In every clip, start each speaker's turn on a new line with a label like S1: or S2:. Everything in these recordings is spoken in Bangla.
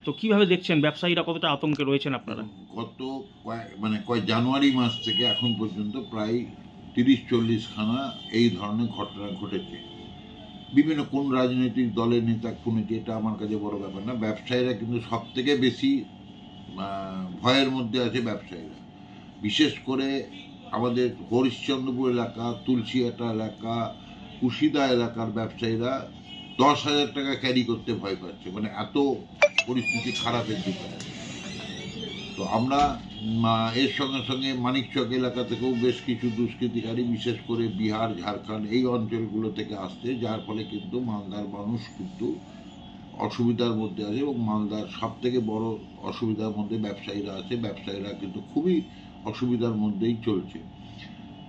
S1: তো কিভাবে দেখছেন ব্যবসায়ীরা কতটা আতঙ্কে রয়েছেন আপনারা?
S2: গত কয় জানুয়ারি মাস থেকে এখন পর্যন্ত প্রায় 30-40 খানা এই ধরনের ঘটনা ঘটেছে। বিভিন্ন কোন রাজনৈতিক দলের নেতা খুন হয়েছে এটা আমার কাছে বড় ব্যাপার না। ব্যবসায়ীরা কিন্তু সব থেকে বেশি ভয়ের মধ্যে আছে ব্যবসায়ীরা। বিশেষ করে আমাদের হরিশ্চন্দ্রপুর এলাকা, তুলসিয়াটা এলাকা, কুশিদা এলাকার ব্যবসায়ীরা 10,000 টাকা ক্যারি করতে ভয় পাচ্ছে, মানে এত পরিস্থিতি খারাপের দিকে আছে। তো আমরা এর সঙ্গে সঙ্গে মানিকচক এলাকা থেকেও বেশ কিছু দুষ্কৃতিকারী, বিশেষ করে বিহার, ঝাড়খণ্ড এই অঞ্চলগুলো থেকে আসছে, যার ফলে কিন্তু মালদার মানুষ কিন্তু অসুবিধার মধ্যে আছে। এবং মালদার সব থেকে বড় অসুবিধার মধ্যে ব্যবসায়ীরা আছে। ব্যবসায়ীরা কিন্তু খুবই অসুবিধার মধ্যেই চলছে।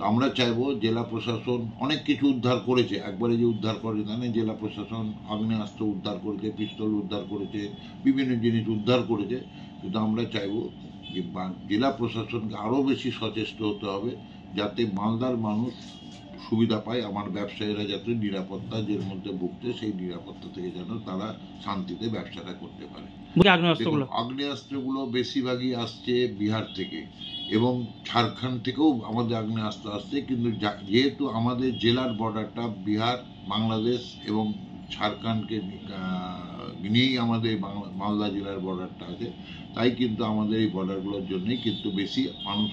S2: তো আমরা চাইবো, জেলা প্রশাসন অনেক কিছু উদ্ধার করেছে, একবারে যে উদ্ধার করে জানে, জেলা প্রশাসন আগ্নেয়াস্ত্র উদ্ধার করেছে, পিস্তল উদ্ধার করেছে, বিভিন্ন জিনিস উদ্ধার করেছে। কিন্তু আমরা চাইবো যে জেলা প্রশাসনকে আরও বেশি সচেষ্ট হতে হবে, যাতে মালদার মানুষ সুবিধা পায়, আমার ব্যবসায়ীরা যাতে নিরাপত্তা যের মধ্যে ভুগছে সেই নিরাপত্তা থেকে যেন তারা শান্তিতে ব্যবসাটা করতে পারে। আগ্নেয়াস্ত্রগুলো বেশিরভাগই আসছে বিহার থেকে এবং ঝাড়খণ্ড থেকেও আমাদের আগ্নেয়াস্ত্র আসছে। কিন্তু যেহেতু আমাদের জেলার বর্ডারটা বিহার, বাংলাদেশ এবং ঝাড়খণ্ডকে নিয়েই আমাদের মালদা জেলার বর্ডারটা আছে, তাই কিন্তু আমাদের এই বর্ডারগুলোর জন্যই কিন্তু বেশি মানুষ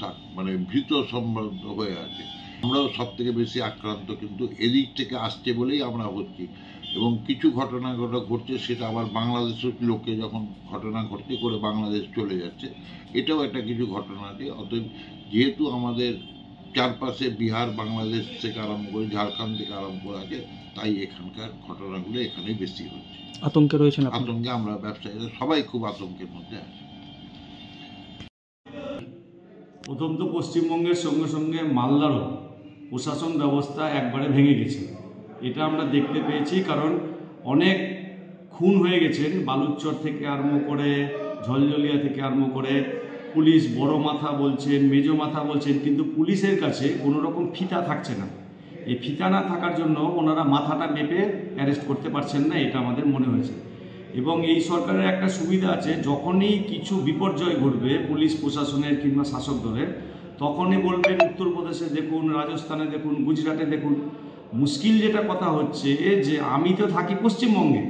S2: ভীত সম্বদ্ধ হয়ে আছে। আমরাও সব থেকে বেশি আক্রান্ত কিন্তু এদিক থেকে আসছে বলেই আমরা হচ্ছি। এবং কিছু ঘটনা ঘটছে, সেটা আবার বাংলাদেশের লোকে যখন ঘটনা ঘটতে করে বাংলাদেশ চলে যাচ্ছে, এটাও একটা কিছু ঘটনা আছে। অতএব যেহেতু আমাদের চারপাশে বিহার, বাংলাদেশ থেকে আরম্ভ করে ঝাড়খণ্ড থেকে আরম্ভ করে আছে, তাই এখানকার ঘটনাগুলো এখানেই বেশি হচ্ছে।
S1: আতঙ্কে রয়েছেন?
S2: আতঙ্কে আমরা ব্যবসায়ীরা সবাই খুব আতঙ্কের মধ্যে আছে।
S3: প্রথম তো পশ্চিমবঙ্গের সঙ্গে সঙ্গে মালদারও প্রশাসন ব্যবস্থা একবারে ভেঙে গেছে, এটা আমরা দেখতে পেয়েছি। কারণ অনেক খুন হয়ে গেছেন, বালুচর থেকে আরম্ভ করে ঝলঝলিয়া থেকে আরম্ভ করে পুলিশ বড় মাথা বলছেন, মেজো মাথা বলছেন, কিন্তু পুলিশের কাছে কোনো রকম ফিতা থাকছে না। এই ফিতা না থাকার জন্য ওনারা মাথাটা মেপে অ্যারেস্ট করতে পারছেন না, এটা আমাদের মনে হয়েছে। এবং এই সরকারের একটা সুবিধা আছে, যখনই কিছু বিপর্যয় ঘটবে পুলিশ প্রশাসনের কিংবা শাসক দলের, তখনই বলবেন উত্তরপ্রদেশে দেখুন, রাজস্থানে দেখুন, গুজরাটে দেখুন। মুশকিল যেটা কথা হচ্ছে যে আমি তো থাকি পশ্চিমবঙ্গে,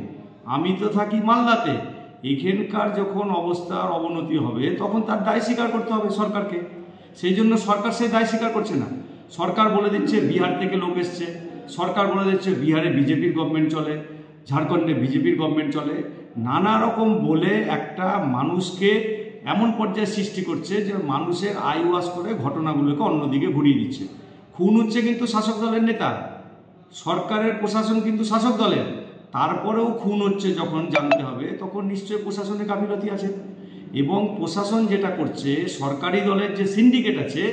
S3: আমি তো থাকি মালদাতে, এখানকার যখন অবস্থার অবনতি হবে তখন তার দায় স্বীকার করতে হবে সরকারকে। সেই জন্য সরকার সেই দায় স্বীকার করছে না। সরকার বলে দিচ্ছে বিহার থেকে লোক এসছে, সরকার বলে দিচ্ছে বিহারে বিজেপির গভর্নমেন্ট চলে, ঝাড়খণ্ডে বিজেপির গভর্নমেন্ট চলে, নানা রকম বলে একটা মানুষকে এমন পর্যায়ে সৃষ্টি করছে যে মানুষের আই ওয়াশ করে ঘটনাগুলোকে অন্যদিকে ঘুরিয়ে দিচ্ছে। খুন হচ্ছে কিন্তু শাসক দলের নেতা, সরকারের প্রশাসন কিন্তু শাসক দলের, তারপরেও খুন হচ্ছে যখন জানতে হবে তখন নিশ্চয়ই প্রশাসনের গাফিলতি আছে। এবং প্রশাসন যেটা করছে, সরকারি দলের যে সিন্ডিকেট আছে,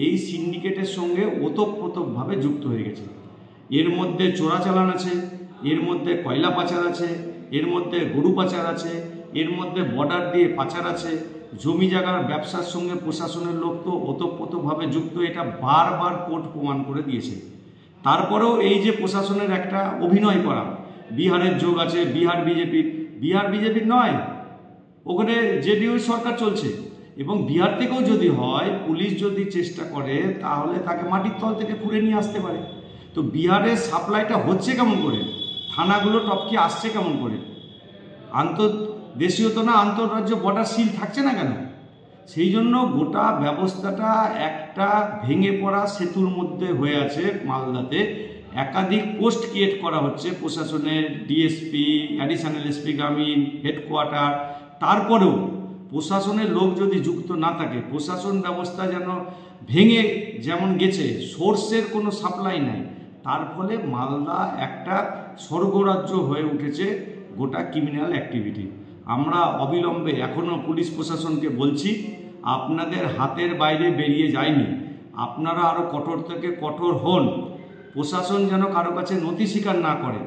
S3: এই সিন্ডিকেটের সঙ্গে ওতপ্রোতভাবে যুক্ত হয়ে গেছে। এর মধ্যে চোরাচালান আছে, এর মধ্যে কয়লা পাচার আছে, এর মধ্যে গরু পাচার আছে, এর মধ্যে বর্ডার দিয়ে পাচার আছে, জমি জায়গার ব্যবসার সঙ্গে প্রশাসনের লোক তো ওতপ্রোতভাবে যুক্ত, এটা বারবার কোর্ট প্রমাণ করে দিয়েছে। তারপরেও এই যে প্রশাসনের একটা অভিনয় করা, বিহারের যোগ আছে, বিহার বিজেপির নয়, ওখানে জেডিইউ সরকার চলছে। এবং বিহার থেকেও যদি হয়, পুলিশ যদি চেষ্টা করে তাহলে তাকে মাটির তল থেকে খুঁড়ে নিয়ে আসতে পারে। তো বিহারের সাপ্লাইটা হচ্ছে কেমন করে, থানাগুলো টপকে আসছে কেমন করে, আন্তর্দেশীয় তো না, আন্তঃরাজ্য বর্ডার সিল থাকছে না কেন? সেই জন্য গোটা ব্যবস্থাটা একটা ভেঙে পড়া সেতুর মধ্যে হয়ে আছে। মালদাতে একাধিক পোস্ট ক্রিয়েট করা হচ্ছে প্রশাসনের, ডিএসপি, অ্যাডিশনাল এসপি গ্রামীণ, হেডকোয়ার্টার। তারপরেও প্রশাসনের লোক যদি যুক্ত না থাকে, প্রশাসন ব্যবস্থা যেন ভেঙে যেমন গেছে, সোর্সের কোনো সাপ্লাই নাই, তার ফলে মালদা একটা স্বর্গরাজ্য হয়ে উঠেছে গোটা ক্রিমিনাল অ্যাক্টিভিটি। আমরা অবিলম্বে এখনও পুলিশ প্রশাসনকে বলছি, আপনাদের হাতের বাইরে বেরিয়ে যায়নি, আপনারা আরও কঠোর থেকে কঠোর হন। প্রশাসন যেন কারো কাছে নথি স্বীকার না করে।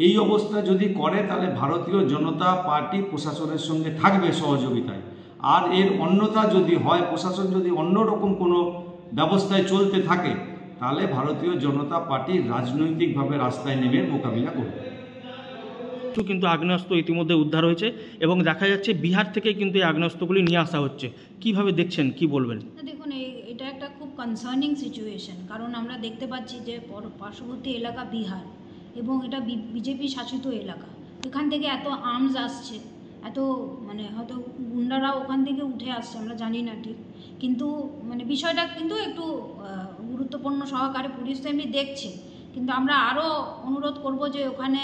S3: এই অবস্থা যদি করে তাহলে ভারতীয় জনতা পার্টি প্রশাসনের সঙ্গে থাকবে সহযোগিতায়। আর এর অন্যথা যদি হয়, প্রশাসন যদি অন্যরকম কোনো ব্যবস্থায় চলতে থাকে, তাহলে ভারতীয় জনতা পার্টি রাজনৈতিকভাবে রাস্তায় নেমে মোকাবিলা করবে।
S1: কিন্তু আগ্নেয়াস্ত্র ইতিমধ্যে উদ্ধার হয়েছে এবং দেখা যাচ্ছে বিহার থেকে কিন্তু এই আগ্নেয়াস্ত্রগুলি নিয়ে আসা হচ্ছে। কিভাবে দেখছেন, কি বলবেন?
S4: দেখুন, এটা একটা খুব কনসার্নিং সিচুয়েশন, কারণ আমরা দেখতে পাচ্ছি যে পার্শ্ববর্তী এলাকা বিহার এবং এটা বিজেপি শাসিত এলাকা। এখান থেকে এত আর্মস আসছে, এত মানে হয়তো গুন্ডারা ওখান থেকে উঠে আসছে, আমরা জানি না ঠিক, কিন্তু মানে বিষয়টা কিন্তু একটু গুরুত্বপূর্ণ সহকারে পুলিশ তো এমনি দেখছে, কিন্তু আমরা আরও অনুরোধ করব যে ওখানে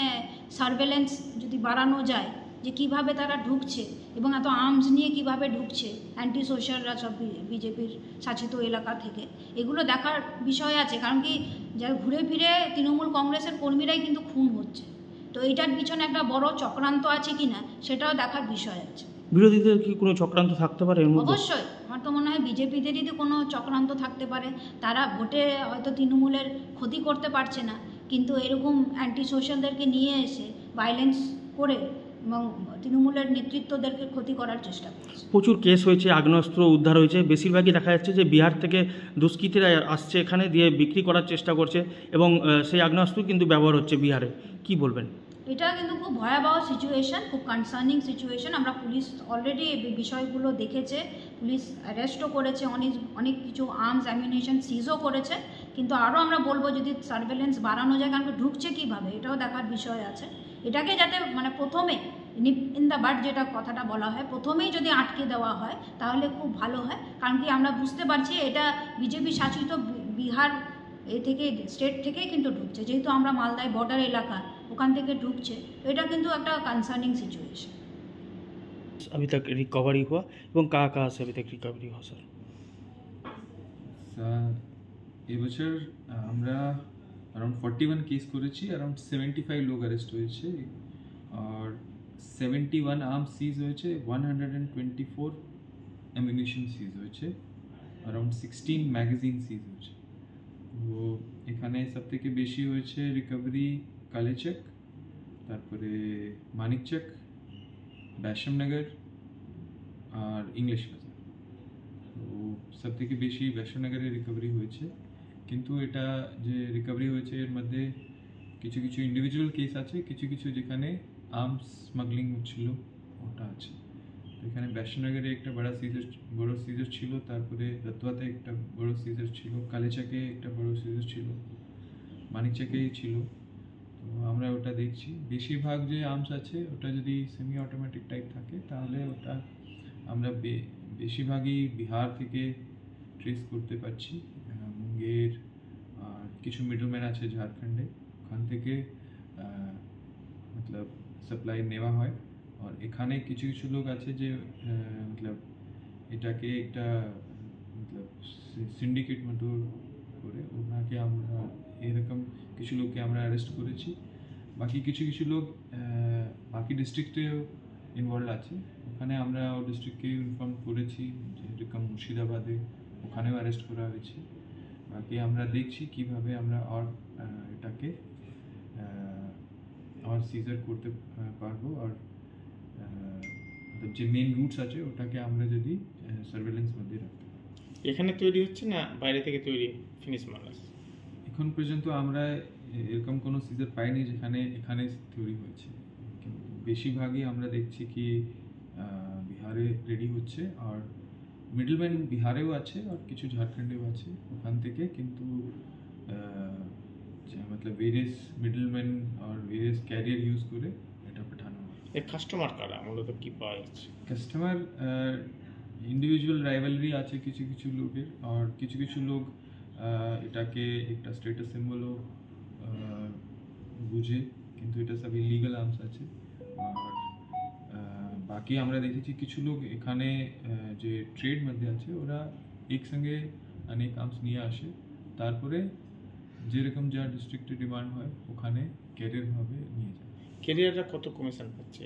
S4: সার্ভেলেন্স যদি বাড়ানো যায়, যে কিভাবে তারা ঢুকছে এবং এত আর্মস নিয়ে কিভাবে ঢুকছে অ্যান্টি সোশ্যালরা সব বিজেপির শাসিত এলাকা থেকে, এগুলো দেখার বিষয় আছে। কারণ কি, যারা ঘুরে ফিরে তৃণমূল কংগ্রেসের কর্মীরাই কিন্তু খুন হচ্ছে, তো এইটার পিছনে একটা বড় চক্রান্ত আছে কি না সেটাও দেখার বিষয় আছে।
S1: বিরোধীদের কি কোনো চক্রান্ত থাকতে পারে এর মধ্যে?
S4: অবশ্যই, আমার তো মনে হয় বিজেপিদেরই তো কোনো চক্রান্ত থাকতে পারে। তারা ভোটে হয়তো তৃণমূলের ক্ষতি করতে পারছে না, কিন্তু এরকম অ্যান্টি সোশ্যালদেরকে নিয়ে এসে ভায়োলেন্স করে এবং তৃণমূলের নেতৃত্বদেরকে ক্ষতি করার চেষ্টা করছে।
S1: প্রচুর কেস হয়েছে, আগ্নেয়াস্ত্র উদ্ধার হয়েছে, বেশিরভাগই দেখা যাচ্ছে যে বিহার থেকে দুষ্কৃতীরা আসছে এখানে দিয়ে বিক্রি করার চেষ্টা করছে এবং সেই আগ্নেয়াস্ত্র কিন্তু ব্যবহার হচ্ছে বিহারে। কি বলবেন?
S4: এটা কিন্তু খুব ভয়াবহ সিচুয়েশন, খুব কনসার্নিং সিচুয়েশন। আমরা পুলিশ অলরেডি এই বিষয়গুলো দেখেছে, পুলিশ অ্যারেস্টও করেছে, অনেক কিছু আর্মস অ্যামিউনিশন সিজও করেছে, কিন্তু আরও আমরা বলবো যদি সার্ভেলেন্স বাড়ানো যায়, কারণ ঢুকছে কীভাবে এটাও দেখার বিষয় আছে। এটাকে যাতে মানে প্রথমে ইন দ্য বাট যেটা কথাটা বলা হয়, প্রথমেই যদি আটকে দেওয়া হয় তাহলে খুব ভালো হয়। কারণ কি, আমরা বুঝতে পারছি এটা বিজেপি শাসিত বিহার থেকে স্টেট থেকেই কিন্তু ঢুকছে, যেহেতু আমরা মালদায় বর্ডার এলাকা, ওখান থেকে ঢুকছে, এটা কিন্তু একটা কনসার্নিং सिचुएशन।
S1: अभी तक रिकवरी हुआ এবং कहाँ कहाँ से अभी तक रिकवरी हुआ सर?
S5: এবছর আমরা अराउंड 41 কেস করেছি, अराउंड 75 লোক অ্যারেস্ট হয়েছে আর 71 আর্মস সিজ হয়েছে, 124 অ্যামিউনিশন সিজ হয়েছে, अराउंड 16 ম্যাগাজিন সিজ হয়েছে। তো এখানে সবথেকে বেশি হয়েছে রিকভারি কালেচক, তারপরে মানিকচক, বৈষ্ণবনগর আর ইংলিশ বাজার। তো সবথেকে বেশি বৈষ্ণবনগরে রিকভারি হয়েছে, কিন্তু এটা যে রিকভারি হয়েছে এর মধ্যে কিছু কিছু ইন্ডিভিজুয়াল কেস আছে, কিছু কিছু যেখানে আর্মস স্মাগলিং হচ্ছিল ওটা আছে। তো এখানে বৈষ্ণবনগরে একটা বড় সিজার ছিল, তারপরে রতুয়াতে একটা বড় সিজার ছিল, কালেচাকে একটা বড় সিজার ছিল, মানিকচকেই ছিল। তো আমরা ওটা দেখছি, বেশিরভাগ যে আর্মস আছে ওটা যদি সেমি অটোমেটিক টাইপ থাকে তাহলে ওটা আমরা বেশিরভাগই বিহার থেকে ট্রেস করতে পারছি। মুঙ্গের আর কিছু মিডলম্যান আছে ঝাড়খণ্ডে, ওখান থেকে মতলব সাপ্লাই নেওয়া হয়। আর এখানে কিছু কিছু লোক আছে যে মতলব এটাকে একটা মতলব সিন্ডিকেট মতো করে, ওনাকে আমরা এরকম কিছু লোককে আমরা অ্যারেস্ট করেছি। বাকি কিছু কিছু লোক বাকি ডিস্ট্রিক্টেও ইনভলভ আছে, ওখানে আমরা ডিস্ট্রিক্টকে ইনফর্ম করেছি, যেরকম মুর্শিদাবাদে ওখানেও অ্যারেস্ট করা হয়েছে। বাকি আমরা দেখছি কিভাবে আমরা আর এটাকে আর সিজার করতে পারবো, আর যে মেন রুটস আছে ওটাকে আমরা যদি সার্ভেলেন্স মধ্যে রাখতে পারি।
S6: এখানে তৈরি হচ্ছে না বাইরে থেকে তৈরি ফিনিশ মাল?
S5: এখন পর্যন্ত আমরা এরকম কোনো সিজার পাইনি যেখানে এখানে তৈরি হয়েছে, কিন্তু বেশিরভাগই আমরা দেখছি কি বিহারে রেডি হচ্ছে, আর মিডলম্যান বিহারেও আছে আর কিছু ঝাড়খণ্ডেও আছে ওখান থেকে, কিন্তু মতলব ভেরিয়াস মিডলম্যান আর ভেরিয়াস ক্যারিয়ার ইউজ করে এটা পাঠানো হয়।
S6: এর কাস্টমার কারা মূলত কি পাওয়া যাচ্ছে?
S5: কাস্টমার ইন্ডিভিজুয়াল রাইভালরি আছে কিছু কিছু লোকের, আর কিছু কিছু লোক এটাকে একটা স্টেটাস সিম্বলও বুঝে, কিন্তু এটা সব ইলিগাল আর্মস আছে। আর বাকি আমরা দেখেছি কিছু লোক এখানে যে ট্রেড মধ্যে আছে ওরা একসঙ্গে অনেক আর্মস নিয়ে আসে, তারপরে যেরকম যা ডিস্ট্রিক্টে ডিমান্ড হয় ওখানে ক্যারিয়ারভাবে নিয়ে যায়।
S6: ক্যারিয়াররা কত কমিশন পাচ্ছে?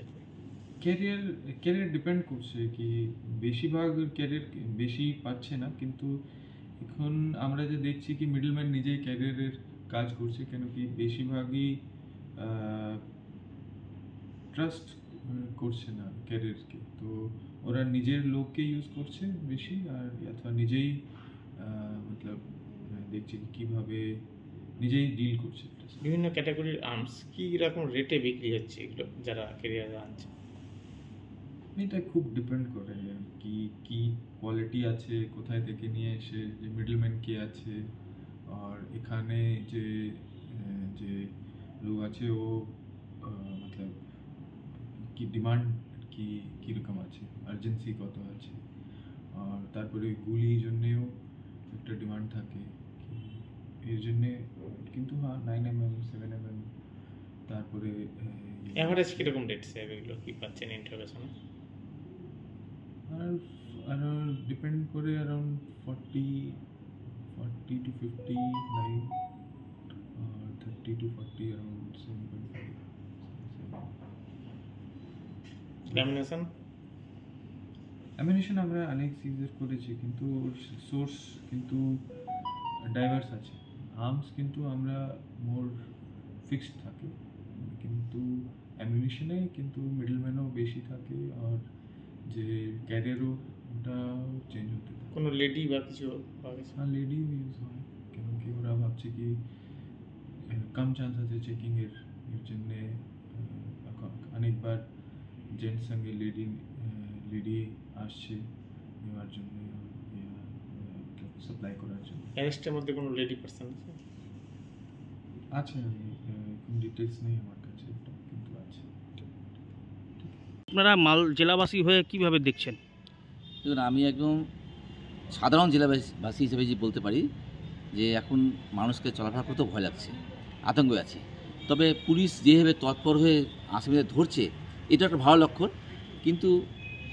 S5: ক্যারিয়ার ডিপেন্ড করছে, কি বেশিরভাগ ক্যারিয়ার বেশি পাচ্ছে না, কিন্তু এখন আমরা যে দেখছি কি মিডলম্যান নিজেই ক্যারিয়ারের কাজ করছে, কেন কি বেশিরভাগই ট্রাস্ট করছে না ক্যারিয়ারকে, তো ওরা নিজের লোককে ইউজ করছে বেশি, আর অথবা নিজেই মতলব দেখছি কীভাবে নিজেই ডিল করছে।
S6: বিভিন্ন ক্যাটাগরির আর্মস কী রকম রেটে বিক্রি হচ্ছে এগুলো যারা কেরিয়ারে আনছে?
S5: এটা খুব ডিপেন্ড করে কি কি কোয়ালিটি আছে, কোথায় থেকে নিয়ে এসে, যে মিডলম্যান কে আছে, আর এখানে যে যে লোক আছে ও মতলব কি ডিমান্ড কি কীরকম আছে, আর্জেন্সি কত আছে, আর তারপরে গুলির জন্যেও একটা ডিমান্ড থাকে কি এর জন্যে, কিন্তু হ্যাঁ 9mm 7mm, তারপরে
S6: অ্যাভারেজ কীরকম রেট স্যার এগুলো কী পাচ্ছেন ইন্টারভেশনে?
S5: আর ডিপেন্ড করে অ্যারাউন্ড 40 to 59, আর 30 to 40 অ্যারাউন্ড 7.5। অ্যামিনেশন আমরা অনেক সিরিজের করেছি, কিন্তু সোর্স কিন্তু ডাইভার্স আছে। আর্মস কিন্তু আমরা মোর ফিক্সড থাকে, কিন্তু অ্যামিনেশনে কিন্তু মিডলম্যানও বেশি থাকে, আর যে ক্যারিয়ারও ওটা চেঞ্জ হতে থাকে।
S6: কোনো লেডি বা কিছু পাওয়া গেছে?
S5: হ্যাঁ, লেডিও ইউজ হয়, কেন কি ওরা ভাবছে কি কম চান্স আছে চেকিংয়ের, এর জন্যে অনেকবার জেন্টস সঙ্গে লেডি আসছে নেওয়ার জন্য, সাপ্লাই করার জন্য।
S6: অ্যারেস্টের মধ্যে কোনো লেডি পার্সন আছে?
S5: আছে, কোনো ডিটেলস নেই আমার কাছে, কিন্তু আছে।
S1: আপনারা জেলাবাসী হয়ে কিভাবে দেখছেন?
S7: দেখুন, আমি একদম সাধারণ জেলাবাসী হিসেবে যে বলতে পারি যে এখন মানুষকে চলাফেরা করতেও ভয় লাগছে, আতঙ্ক আছে। তবে পুলিশ যেভাবে তৎপর হয়ে আসামিদের ধরছে, এটা একটা ভালো লক্ষণ, কিন্তু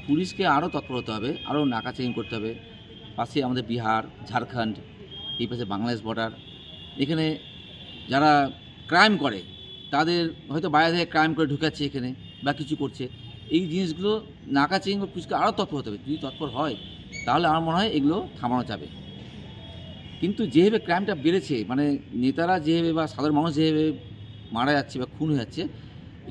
S7: পুলিশকে আরও তৎপর হতে হবে, আরও নাকা চেকিং করতে হবে। পাশে আমাদের বিহার, ঝাড়খণ্ড, এই পাশে বাংলাদেশ বর্ডার, এখানে যারা ক্রাইম করে তাদের হয়তো বাইরে থেকে ক্রাইম করে ঢুকাচ্ছে এখানে বা কিছু করছে, এই জিনিসগুলো নাকা চেকিং পুলিশকে আরও তৎপর হতে হবে। যদি তৎপর হয় তাহলে আমার মনে হয় এগুলো থামানো যাবে। কিন্তু যেভাবে ক্রাইমটা বেড়েছে, মানে নেতারা যেভাবে বা সাধারণ মানুষ যেভাবে মারা যাচ্ছে বা খুন হয়ে যাচ্ছে,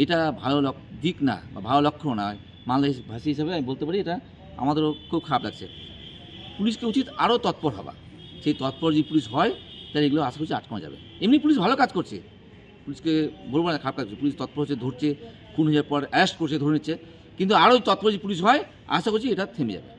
S7: এটা ভালো দিক না বা ভালো লক্ষণ না। বাংলাদেশবাসী হিসাবে আমি বলতে পারি এটা আমাদেরও খুব খারাপ লাগছে। পুলিশকে উচিত আরও তৎপর হওয়া। সেই তৎপর যদি পুলিশ হয় তাহলে এগুলো আশা করছি আটকানো যাবে। এমনি পুলিশ ভালো কাজ করছে, পুলিশকে বলবো না খারাপ কাজ করছে, পুলিশ তৎপর হচ্ছে, ধরছে, খুন হয়ে যাওয়ার পর অ্যারেস্ট করছে, ধরে নিচ্ছে, কিন্তু আরও তৎপর যদি পুলিশ হয় আশা করছি এটা থেমে যাবে।